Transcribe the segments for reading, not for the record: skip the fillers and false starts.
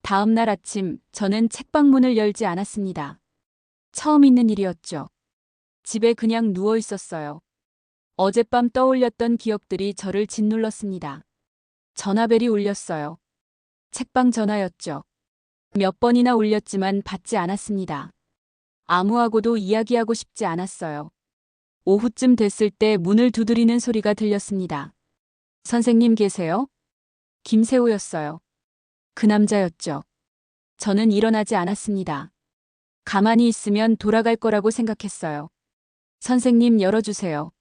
다음 날 아침 저는 책방 문을 열지 않았습니다. 처음 있는 일이었죠. 집에 그냥 누워 있었어요. 어젯밤 떠올렸던 기억들이 저를 짓눌렀습니다. 전화벨이 울렸어요. 책방 전화였죠. 몇 번이나 울렸지만 받지 않았습니다. 아무하고도 이야기하고 싶지 않았어요. 오후쯤 됐을 때 문을 두드리는 소리가 들렸습니다. 선생님 계세요? 김세호였어요. 그 남자였죠. 저는 일어나지 않았습니다. 가만히 있으면 돌아갈 거라고 생각했어요. 선생님 열어주세요.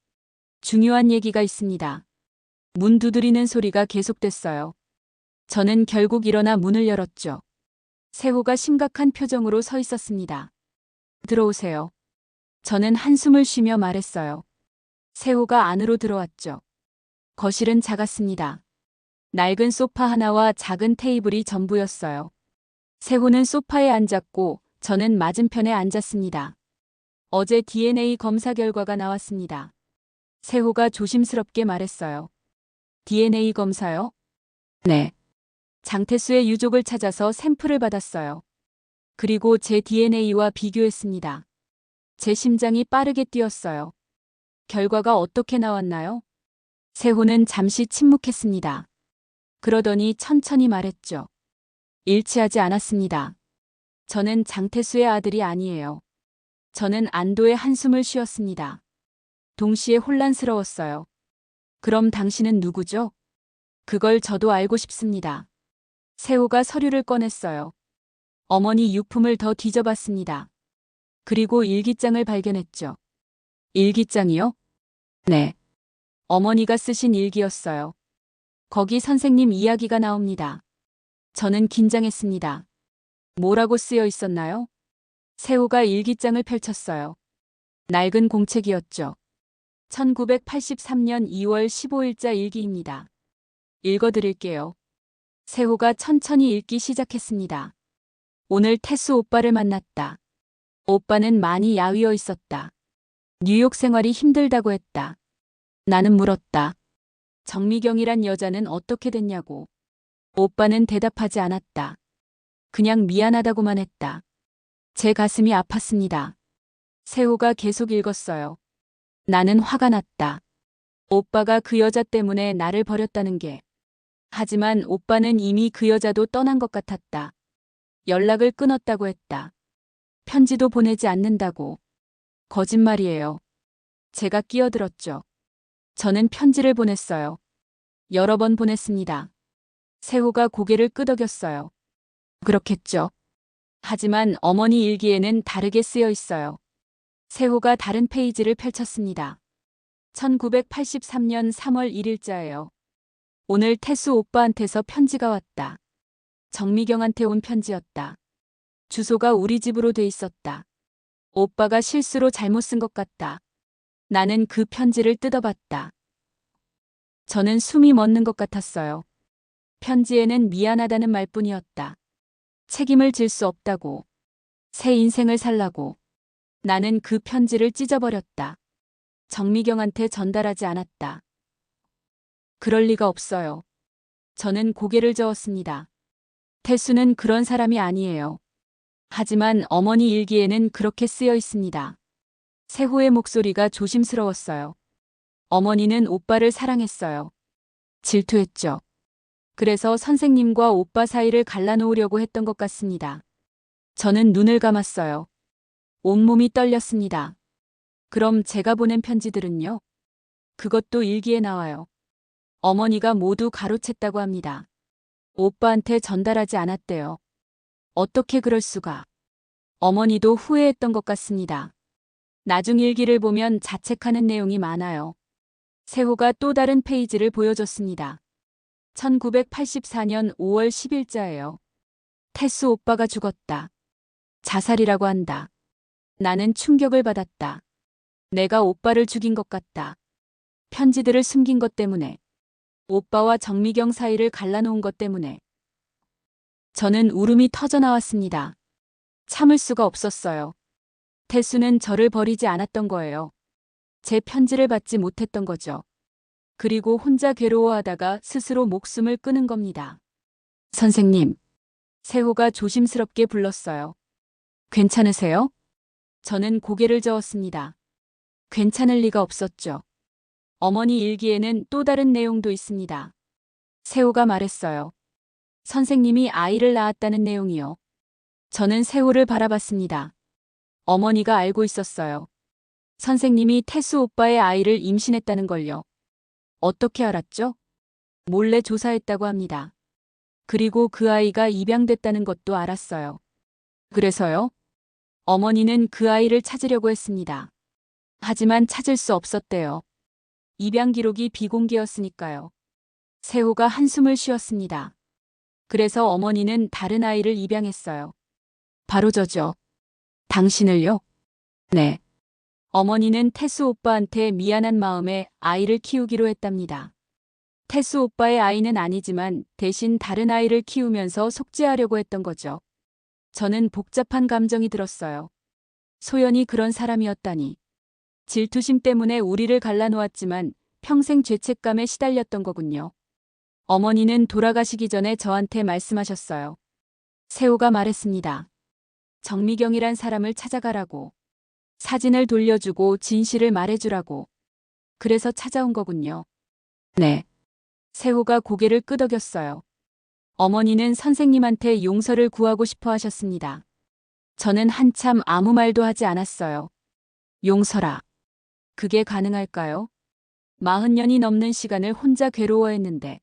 중요한 얘기가 있습니다. 문 두드리는 소리가 계속됐어요. 저는 결국 일어나 문을 열었죠. 세호가 심각한 표정으로 서 있었습니다. 들어오세요. 저는 한숨을 쉬며 말했어요. 세호가 안으로 들어왔죠. 거실은 작았습니다. 낡은 소파 하나와 작은 테이블이 전부였어요. 세호는 소파에 앉았고 저는 맞은편에 앉았습니다. 어제 DNA 검사 결과가 나왔습니다. 세호가 조심스럽게 말했어요. DNA 검사요? 네. 장태수의 유족을 찾아서 샘플을 받았어요. 그리고 제 DNA와 비교했습니다. 제 심장이 빠르게 뛰었어요. 결과가 어떻게 나왔나요? 세호는 잠시 침묵했습니다. 그러더니 천천히 말했죠. 일치하지 않았습니다. 저는 장태수의 아들이 아니에요. 저는 안도의 한숨을 쉬었습니다. 동시에 혼란스러웠어요. 그럼 당신은 누구죠? 그걸 저도 알고 싶습니다. 세호가 서류를 꺼냈어요. 어머니 유품을 더 뒤져봤습니다. 그리고 일기장을 발견했죠. 일기장이요? 네. 어머니가 쓰신 일기였어요. 거기 선생님 이야기가 나옵니다. 저는 긴장했습니다. 뭐라고 쓰여 있었나요? 세호가 일기장을 펼쳤어요. 낡은 공책이었죠. 1983년 2월 15일자 일기입니다. 읽어드릴게요. 세호가 천천히 읽기 시작했습니다. 오늘 태수 오빠를 만났다. 오빠는 많이 야위어 있었다. 뉴욕 생활이 힘들다고 했다. 나는 물었다. 정미경이란 여자는 어떻게 됐냐고. 오빠는 대답하지 않았다. 그냥 미안하다고만 했다. 제 가슴이 아팠습니다. 세호가 계속 읽었어요. 나는 화가 났다. 오빠가 그 여자 때문에 나를 버렸다는 게. 하지만 오빠는 이미 그 여자도 떠난 것 같았다. 연락을 끊었다고 했다. 편지도 보내지 않는다고. 거짓말이에요. 제가 끼어들었죠. 저는 편지를 보냈어요. 여러 번 보냈습니다. 세호가 고개를 끄덕였어요. 그렇겠죠. 하지만 어머니 일기에는 다르게 쓰여 있어요. 세호가 다른 페이지를 펼쳤습니다. 1983년 3월 1일자예요. 오늘 태수 오빠한테서 편지가 왔다. 정미경한테 온 편지였다. 주소가 우리 집으로 돼 있었다. 오빠가 실수로 잘못 쓴 것 같다. 나는 그 편지를 뜯어봤다. 저는 숨이 멎는 것 같았어요. 편지에는 미안하다는 말뿐이었다. 책임을 질 수 없다고. 새 인생을 살라고. 나는 그 편지를 찢어버렸다. 정미경한테 전달하지 않았다. 그럴 리가 없어요. 저는 고개를 저었습니다. 태수는 그런 사람이 아니에요. 하지만 어머니 일기에는 그렇게 쓰여 있습니다. 세호의 목소리가 조심스러웠어요. 어머니는 오빠를 사랑했어요. 질투했죠. 그래서 선생님과 오빠 사이를 갈라놓으려고 했던 것 같습니다. 저는 눈을 감았어요. 온몸이 떨렸습니다. 그럼 제가 보낸 편지들은요? 그것도 일기에 나와요. 어머니가 모두 가로챘다고 합니다. 오빠한테 전달하지 않았대요. 어떻게 그럴 수가. 어머니도 후회했던 것 같습니다. 나중 일기를 보면 자책하는 내용이 많아요. 세호가 또 다른 페이지를 보여줬습니다. 1984년 5월 10일자예요. 태수 오빠가 죽었다. 자살이라고 한다. 나는 충격을 받았다. 내가 오빠를 죽인 것 같다. 편지들을 숨긴 것 때문에. 오빠와 정미경 사이를 갈라놓은 것 때문에. 저는 울음이 터져나왔습니다. 참을 수가 없었어요. 태수는 저를 버리지 않았던 거예요. 제 편지를 받지 못했던 거죠. 그리고 혼자 괴로워하다가 스스로 목숨을 끊은 겁니다. 선생님, 세호가 조심스럽게 불렀어요. 괜찮으세요? 저는 고개를 저었습니다. 괜찮을 리가 없었죠. 어머니 일기에는 또 다른 내용도 있습니다. 세호가 말했어요. 선생님이 아이를 낳았다는 내용이요. 저는 세호를 바라봤습니다. 어머니가 알고 있었어요. 선생님이 태수 오빠의 아이를 임신했다는 걸요. 어떻게 알았죠? 몰래 조사했다고 합니다. 그리고 그 아이가 입양됐다는 것도 알았어요. 그래서요? 어머니는 그 아이를 찾으려고 했습니다. 하지만 찾을 수 없었대요. 입양 기록이 비공개였으니까요. 세호가 한숨을 쉬었습니다. 그래서 어머니는 다른 아이를 입양했어요. 바로 저죠. 당신을요? 네. 어머니는 태수 오빠한테 미안한 마음에 아이를 키우기로 했답니다. 태수 오빠의 아이는 아니지만 대신 다른 아이를 키우면서 속죄하려고 했던 거죠. 저는 복잡한 감정이 들었어요. 소연이 그런 사람이었다니. 질투심 때문에 우리를 갈라놓았지만 평생 죄책감에 시달렸던 거군요. 어머니는 돌아가시기 전에 저한테 말씀하셨어요. 세호가 말했습니다. 정미경이란 사람을 찾아가라고. 사진을 돌려주고 진실을 말해주라고. 그래서 찾아온 거군요. 네. 세호가 고개를 끄덕였어요. 어머니는 선생님한테 용서를 구하고 싶어 하셨습니다. 저는 한참 아무 말도 하지 않았어요. 용서라. 그게 가능할까요? 40년이 넘는 시간을 혼자 괴로워했는데.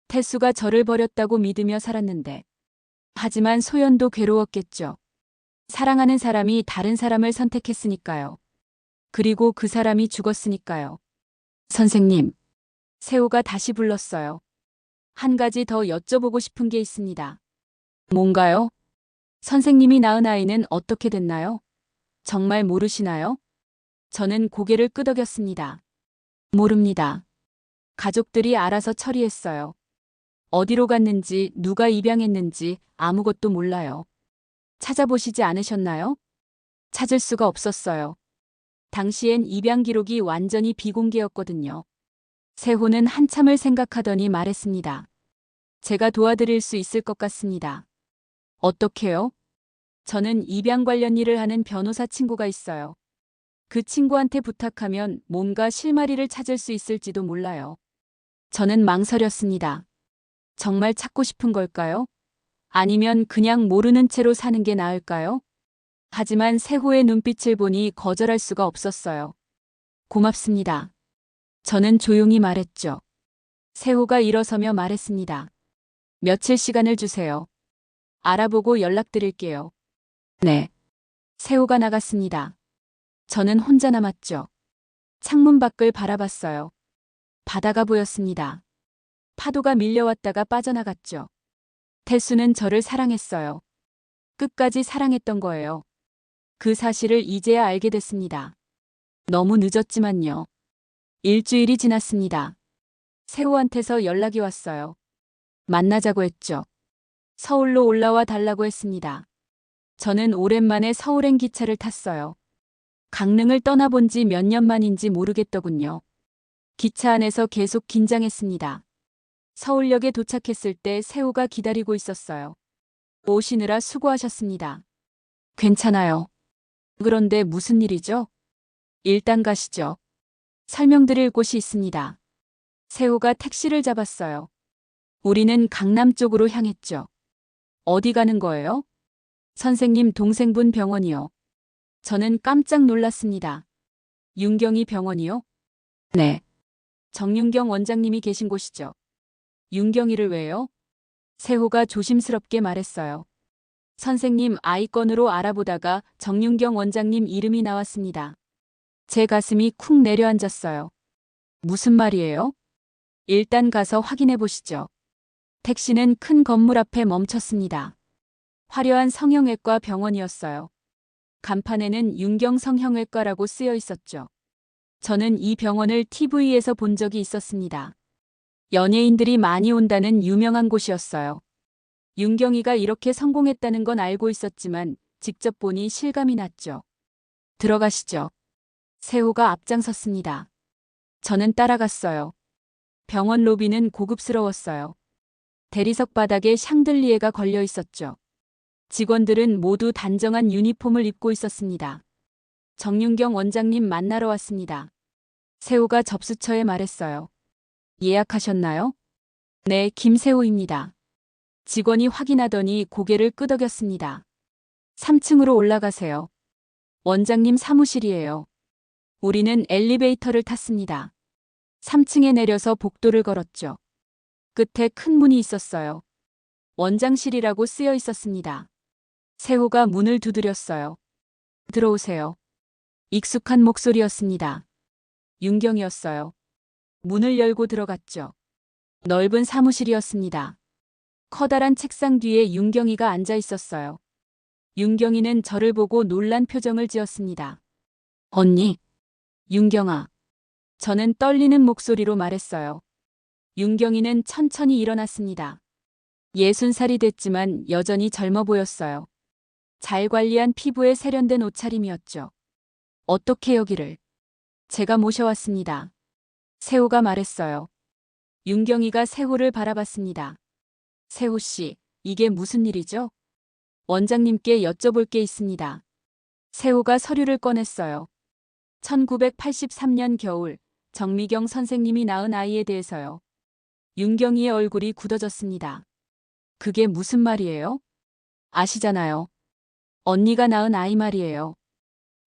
태수가 저를 버렸다고 믿으며 살았는데. 하지만 소연도 괴로웠겠죠. 사랑하는 사람이 다른 사람을 선택했으니까요. 그리고 그 사람이 죽었으니까요. 선생님. 세호가 다시 불렀어요. 한 가지 더 여쭤보고 싶은 게 있습니다. 뭔가요? 선생님이 낳은 아이는 어떻게 됐나요? 정말 모르시나요? 저는 고개를 끄덕였습니다. 모릅니다. 가족들이 알아서 처리했어요. 어디로 갔는지, 누가 입양했는지 아무것도 몰라요. 찾아보시지 않으셨나요? 찾을 수가 없었어요. 당시엔 입양 기록이 완전히 비공개였거든요. 세호는 한참을 생각하더니 말했습니다. 제가 도와드릴 수 있을 것 같습니다. 어떻게요? 저는 입양 관련 일을 하는 변호사 친구가 있어요. 그 친구한테 부탁하면 뭔가 실마리를 찾을 수 있을지도 몰라요. 저는 망설였습니다. 정말 찾고 싶은 걸까요? 아니면 그냥 모르는 채로 사는 게 나을까요? 하지만 세호의 눈빛을 보니 거절할 수가 없었어요. 고맙습니다. 저는 조용히 말했죠. 세호가 일어서며 말했습니다. 며칠 시간을 주세요. 알아보고 연락드릴게요. 네. 세호가 나갔습니다. 저는 혼자 남았죠. 창문 밖을 바라봤어요. 바다가 보였습니다. 파도가 밀려왔다가 빠져나갔죠. 태수는 저를 사랑했어요. 끝까지 사랑했던 거예요. 그 사실을 이제야 알게 됐습니다. 너무 늦었지만요. 일주일이 지났습니다. 세호한테서 연락이 왔어요. 만나자고 했죠. 서울로 올라와 달라고 했습니다. 저는 오랜만에 서울행 기차를 탔어요. 강릉을 떠나본 지 몇 년 만인지 모르겠더군요. 기차 안에서 계속 긴장했습니다. 서울역에 도착했을 때 세호가 기다리고 있었어요. 오시느라 수고하셨습니다. 괜찮아요. 그런데 무슨 일이죠? 일단 가시죠. 설명드릴 곳이 있습니다. 세호가 택시를 잡았어요. 우리는 강남 쪽으로 향했죠. 어디 가는 거예요? 선생님 동생분 병원이요. 저는 깜짝 놀랐습니다. 윤경이 병원이요? 네. 정윤경 원장님이 계신 곳이죠. 윤경이를 왜요? 세호가 조심스럽게 말했어요. 선생님 아이 건으로 알아보다가 정윤경 원장님 이름이 나왔습니다. 제 가슴이 쿵 내려앉았어요. 무슨 말이에요? 일단 가서 확인해 보시죠. 택시는 큰 건물 앞에 멈췄습니다. 화려한 성형외과 병원이었어요. 간판에는 윤경 성형외과라고 쓰여 있었죠. 저는 이 병원을 TV에서 본 적이 있었습니다. 연예인들이 많이 온다는 유명한 곳이었어요. 윤경이가 이렇게 성공했다는 건 알고 있었지만 직접 보니 실감이 났죠. 들어가시죠. 세호가 앞장섰습니다. 저는 따라갔어요. 병원 로비는 고급스러웠어요. 대리석 바닥에 샹들리에가 걸려 있었죠. 직원들은 모두 단정한 유니폼을 입고 있었습니다. 정윤경 원장님 만나러 왔습니다. 세호가 접수처에 말했어요. 예약하셨나요? 네, 김세호입니다. 직원이 확인하더니 고개를 끄덕였습니다. 3층으로 올라가세요. 원장님 사무실이에요. 우리는 엘리베이터를 탔습니다. 3층에 내려서 복도를 걸었죠. 끝에 큰 문이 있었어요. 원장실이라고 쓰여 있었습니다. 세호가 문을 두드렸어요. 들어오세요. 익숙한 목소리였습니다. 윤경이었어요. 문을 열고 들어갔죠. 넓은 사무실이었습니다. 커다란 책상 뒤에 윤경이가 앉아 있었어요. 윤경이는 저를 보고 놀란 표정을 지었습니다. 언니. 윤경아. 저는 떨리는 목소리로 말했어요. 윤경이는 천천히 일어났습니다. 60살이 됐지만 여전히 젊어 보였어요. 잘 관리한 피부에 세련된 옷차림이었죠. 어떻게 여기를? 제가 모셔왔습니다. 세호가 말했어요. 윤경이가 세호를 바라봤습니다. 세호 씨, 이게 무슨 일이죠? 원장님께 여쭤볼 게 있습니다. 세호가 서류를 꺼냈어요. 1983년 겨울 정미경 선생님이 낳은 아이에 대해서요. 윤경이의 얼굴이 굳어졌습니다. 그게 무슨 말이에요? 아시잖아요. 언니가 낳은 아이 말이에요.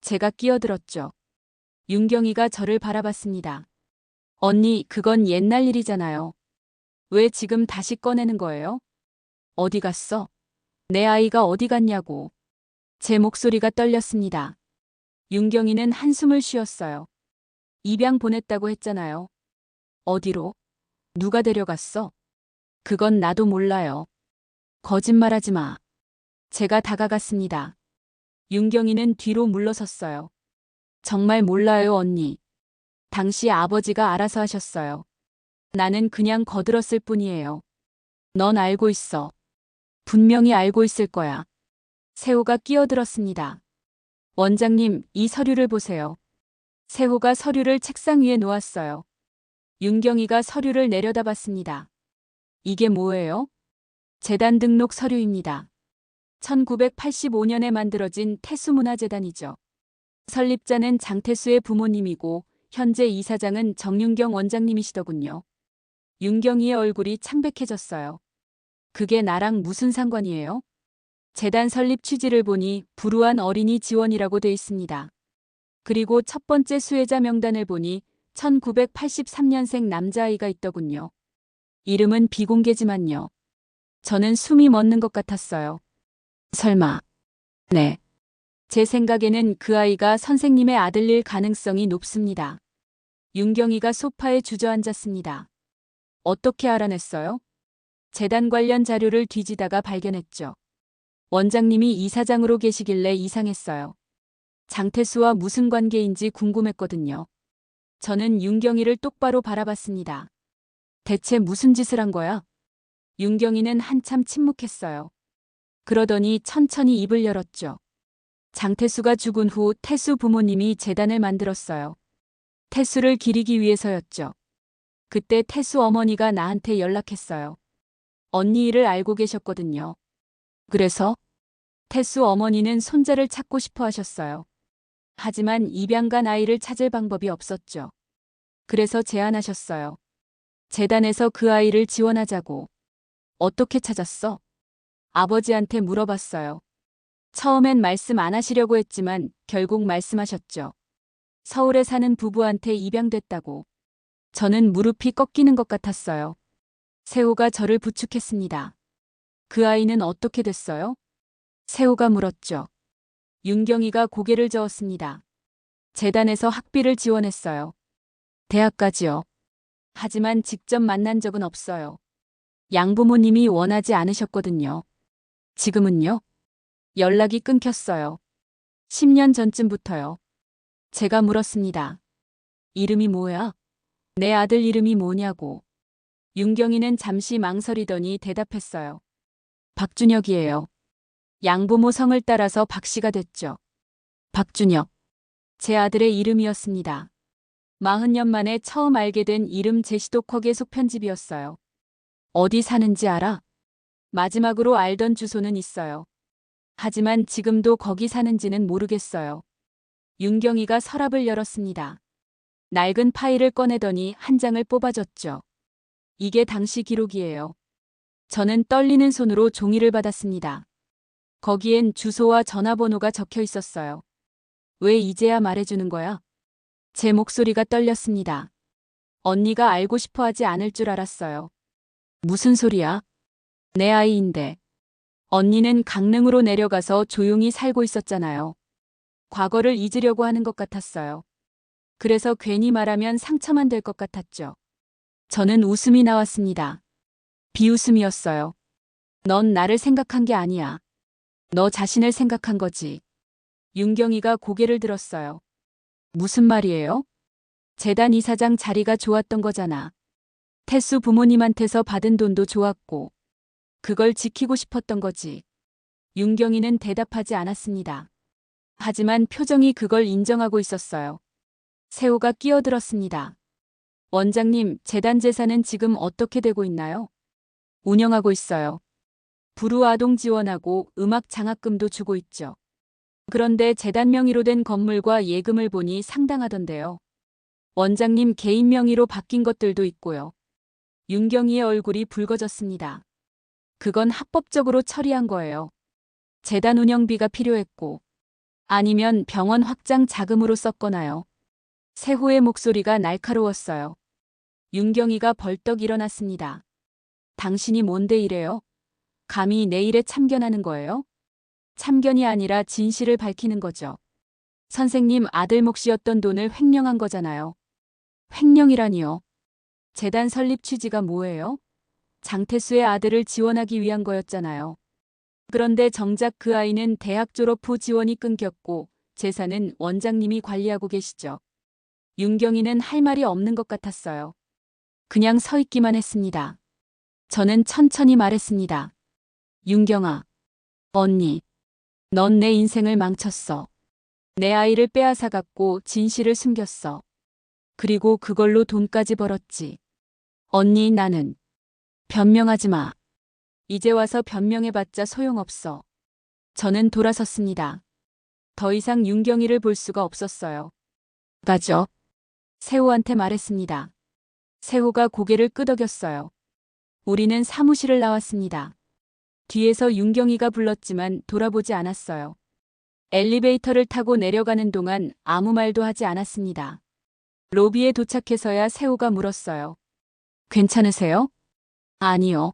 제가 끼어들었죠. 윤경이가 저를 바라봤습니다. 언니, 그건 옛날 일이잖아요. 왜 지금 다시 꺼내는 거예요? 어디 갔어? 내 아이가 어디 갔냐고. 제 목소리가 떨렸습니다. 윤경이는 한숨을 쉬었어요. 입양 보냈다고 했잖아요. 어디로? 누가 데려갔어? 그건 나도 몰라요. 거짓말하지 마. 제가 다가갔습니다. 윤경이는 뒤로 물러섰어요. 정말 몰라요, 언니. 당시 아버지가 알아서 하셨어요. 나는 그냥 거들었을 뿐이에요. 넌 알고 있어. 분명히 알고 있을 거야. 세호가 끼어들었습니다. 원장님, 이 서류를 보세요. 세호가 서류를 책상 위에 놓았어요. 윤경이가 서류를 내려다봤습니다. 이게 뭐예요? 재단 등록 서류입니다. 1985년에 만들어진 태수문화재단이죠. 설립자는 장태수의 부모님이고 현재 이사장은 정윤경 원장님이시더군요. 윤경이의 얼굴이 창백해졌어요. 그게 나랑 무슨 상관이에요? 재단 설립 취지를 보니 불우한 어린이 지원이라고 돼 있습니다. 그리고 첫 번째 수혜자 명단을 보니 1983년생 남자아이가 있더군요. 이름은 비공개지만요. 저는 숨이 멎는 것 같았어요. 설마. 네. 제 생각에는 그 아이가 선생님의 아들일 가능성이 높습니다. 윤경이가 소파에 주저앉았습니다. 어떻게 알아냈어요? 재단 관련 자료를 뒤지다가 발견했죠. 원장님이 이사장으로 계시길래 이상했어요. 장태수와 무슨 관계인지 궁금했거든요. 저는 윤경이를 똑바로 바라봤습니다. 대체 무슨 짓을 한 거야? 윤경이는 한참 침묵했어요. 그러더니 천천히 입을 열었죠. 장태수가 죽은 후 태수 부모님이 재단을 만들었어요. 태수를 기리기 위해서였죠. 그때 태수 어머니가 나한테 연락했어요. 언니 일을 알고 계셨거든요. 그래서 태수 어머니는 손자를 찾고 싶어 하셨어요. 하지만 입양간 아이를 찾을 방법이 없었죠. 그래서 제안하셨어요. 재단에서 그 아이를 지원하자고. 어떻게 찾았어? 아버지한테 물어봤어요. 처음엔 말씀 안 하시려고 했지만 결국 말씀하셨죠. 서울에 사는 부부한테 입양됐다고. 저는 무릎이 꺾이는 것 같았어요. 세호가 저를 부축했습니다. 그 아이는 어떻게 됐어요? 세호가 물었죠. 윤경이가 고개를 저었습니다. 재단에서 학비를 지원했어요. 대학까지요. 하지만 직접 만난 적은 없어요. 양부모님이 원하지 않으셨거든요. 지금은요? 연락이 끊겼어요. 10년 전쯤부터요. 제가 물었습니다. 이름이 뭐야? 내 아들 이름이 뭐냐고. 윤경이는 잠시 망설이더니 대답했어요. 박준혁이에요. 양부모 성을 따라서 박씨가 됐죠. 박준혁. 제 아들의 이름이었습니다. 40년 만에 처음 알게 된 이름 제시독학의 속편집이었어요. 어디 사는지 알아? 마지막으로 알던 주소는 있어요. 하지만 지금도 거기 사는지는 모르겠어요. 윤경이가 서랍을 열었습니다. 낡은 파일을 꺼내더니 한 장을 뽑아줬죠. 이게 당시 기록이에요. 저는 떨리는 손으로 종이를 받았습니다. 거기엔 주소와 전화번호가 적혀 있었어요. 왜 이제야 말해주는 거야? 제 목소리가 떨렸습니다. 언니가 알고 싶어 하지 않을 줄 알았어요. 무슨 소리야? 내 아이인데. 언니는 강릉으로 내려가서 조용히 살고 있었잖아요. 과거를 잊으려고 하는 것 같았어요. 그래서 괜히 말하면 상처만 될 것 같았죠. 저는 웃음이 나왔습니다. 비웃음이었어요. 넌 나를 생각한 게 아니야. 너 자신을 생각한 거지. 윤경이가 고개를 들었어요. 무슨 말이에요? 재단 이사장 자리가 좋았던 거잖아. 태수 부모님한테서 받은 돈도 좋았고, 그걸 지키고 싶었던 거지. 윤경이는 대답하지 않았습니다. 하지만 표정이 그걸 인정하고 있었어요. 세호가 끼어들었습니다. 원장님, 재단 재산은 지금 어떻게 되고 있나요? 운영하고 있어요. 불우아동 지원하고 음악 장학금도 주고 있죠. 그런데 재단 명의로 된 건물과 예금을 보니 상당하던데요. 원장님 개인 명의로 바뀐 것들도 있고요. 윤경이의 얼굴이 붉어졌습니다. 그건 합법적으로 처리한 거예요. 재단 운영비가 필요했고, 아니면 병원 확장 자금으로 썼거나요. 세호의 목소리가 날카로웠어요. 윤경이가 벌떡 일어났습니다. 당신이 뭔데 이래요? 감히 내 일에 참견하는 거예요? 참견이 아니라 진실을 밝히는 거죠. 선생님 아들 몫이었던 돈을 횡령한 거잖아요. 횡령이라니요. 재단 설립 취지가 뭐예요? 장태수의 아들을 지원하기 위한 거였잖아요. 그런데 정작 그 아이는 대학 졸업 후 지원이 끊겼고 재산은 원장님이 관리하고 계시죠. 윤경이는 할 말이 없는 것 같았어요. 그냥 서 있기만 했습니다. 저는 천천히 말했습니다. 윤경아, 언니, 넌 내 인생을 망쳤어. 내 아이를 빼앗아갔고 진실을 숨겼어. 그리고 그걸로 돈까지 벌었지. 언니, 나는 변명하지 마. 이제 와서 변명해봤자 소용없어. 저는 돌아섰습니다. 더 이상 윤경이를 볼 수가 없었어요. 가죠. 세호한테 말했습니다. 세호가 고개를 끄덕였어요. 우리는 사무실을 나왔습니다. 뒤에서 윤경이가 불렀지만 돌아보지 않았어요. 엘리베이터를 타고 내려가는 동안 아무 말도 하지 않았습니다. 로비에 도착해서야 세호가 물었어요. 괜찮으세요? 아니요.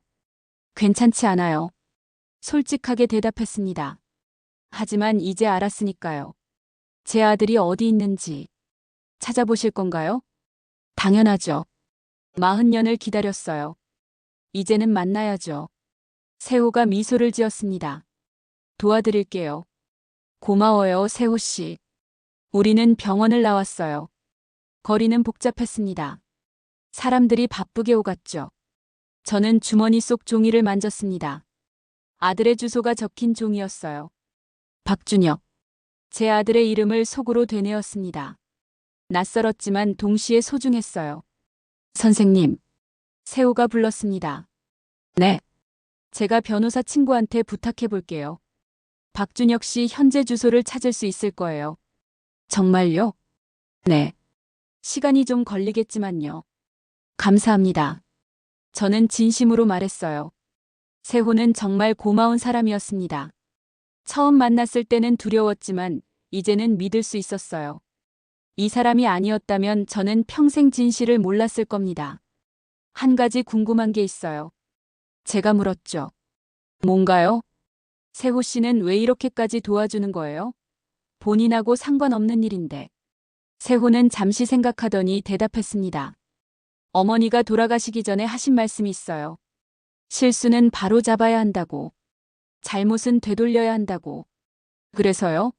괜찮지 않아요. 솔직하게 대답했습니다. 하지만 이제 알았으니까요. 제 아들이 어디 있는지 찾아보실 건가요? 당연하죠. 40년을 기다렸어요. 이제는 만나야죠. 세호가 미소를 지었습니다. 도와드릴게요. 고마워요, 세호 씨. 우리는 병원을 나왔어요. 거리는 복잡했습니다. 사람들이 바쁘게 오갔죠. 저는 주머니 속 종이를 만졌습니다. 아들의 주소가 적힌 종이었어요. 박준혁. 제 아들의 이름을 속으로 되뇌었습니다. 낯설었지만 동시에 소중했어요. 선생님. 세호가 불렀습니다. 네. 제가 변호사 친구한테 부탁해 볼게요. 박준혁 씨 현재 주소를 찾을 수 있을 거예요. 정말요? 네. 시간이 좀 걸리겠지만요. 감사합니다. 저는 진심으로 말했어요. 세호는 정말 고마운 사람이었습니다. 처음 만났을 때는 두려웠지만 이제는 믿을 수 있었어요. 이 사람이 아니었다면 저는 평생 진실을 몰랐을 겁니다. 한 가지 궁금한 게 있어요. 제가 물었죠. 뭔가요? 세호 씨는 왜 이렇게까지 도와주는 거예요? 본인하고 상관없는 일인데. 세호는 잠시 생각하더니 대답했습니다. 어머니가 돌아가시기 전에 하신 말씀이 있어요. 실수는 바로 잡아야 한다고. 잘못은 되돌려야 한다고. 그래서요?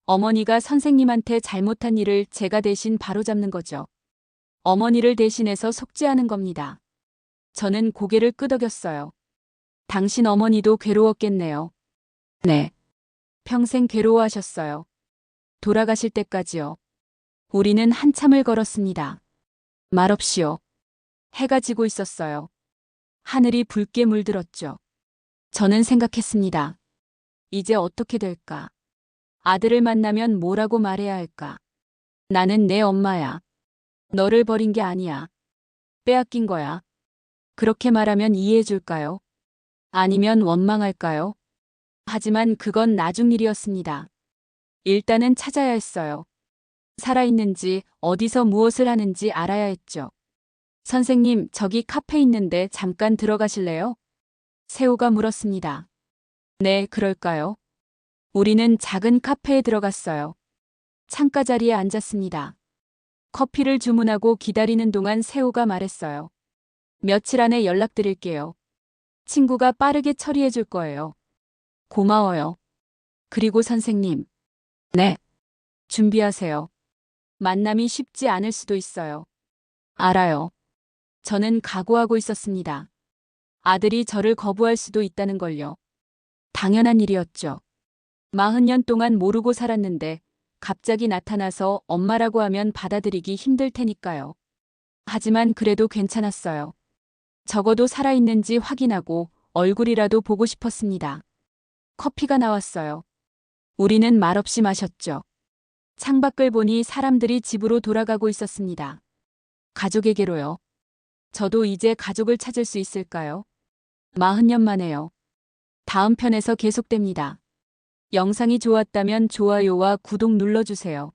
어머니가 선생님한테 잘못한 일을 제가 대신 바로잡는 거죠. 어머니를 대신해서 속죄하는 겁니다. 저는 고개를 끄덕였어요. 당신 어머니도 괴로웠겠네요. 네. 평생 괴로워하셨어요. 돌아가실 때까지요. 우리는 한참을 걸었습니다. 말없이요. 해가 지고 있었어요. 하늘이 붉게 물들었죠. 저는 생각했습니다. 이제 어떻게 될까? 아들을 만나면 뭐라고 말해야 할까? 나는 내 엄마야. 너를 버린 게 아니야. 빼앗긴 거야. 그렇게 말하면 이해해 줄까요? 아니면 원망할까요? 하지만 그건 나중 일이었습니다. 일단은 찾아야 했어요. 살아있는지, 어디서 무엇을 하는지 알아야 했죠. 선생님, 저기 카페 있는데 잠깐 들어가실래요? 세호가 물었습니다. 네, 그럴까요? 우리는 작은 카페에 들어갔어요. 창가 자리에 앉았습니다. 커피를 주문하고 기다리는 동안 세호가 말했어요. 며칠 안에 연락드릴게요. 친구가 빠르게 처리해 줄 거예요. 고마워요. 그리고 선생님. 네. 준비하세요. 만남이 쉽지 않을 수도 있어요. 알아요. 저는 각오하고 있었습니다. 아들이 저를 거부할 수도 있다는 걸요. 당연한 일이었죠. 40년 동안 모르고 살았는데 갑자기 나타나서 엄마라고 하면 받아들이기 힘들 테니까요. 하지만 그래도 괜찮았어요. 적어도 살아있는지 확인하고 얼굴이라도 보고 싶었습니다. 커피가 나왔어요. 우리는 말없이 마셨죠. 창밖을 보니 사람들이 집으로 돌아가고 있었습니다. 가족에게로요. 저도 이제 가족을 찾을 수 있을까요? 40년 만에요. 다음 편에서 계속됩니다. 영상이 좋았다면 좋아요와 구독 눌러주세요.